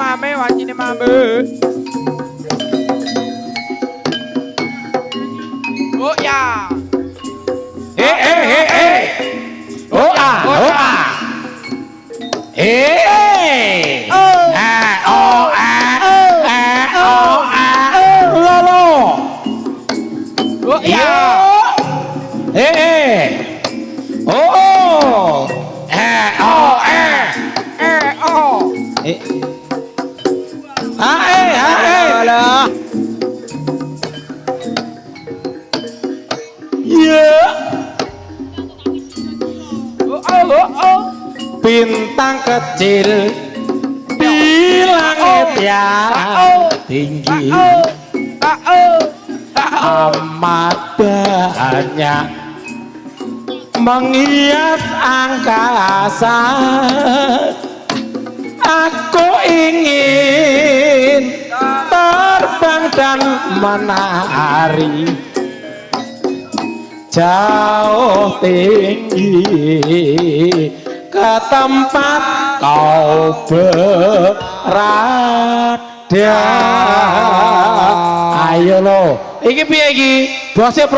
mame wajine mame. Oh ya. Oh ah. Lolo. Oh ya. Oh. Alah. Ya. Oh. Bintang kecil di langit yang tinggi amat banyak menghias angkasa. Aku ingin terbang dan menari jauh tinggi ke tempat kau berada. Ayo lo, iki piye iki? Bosnya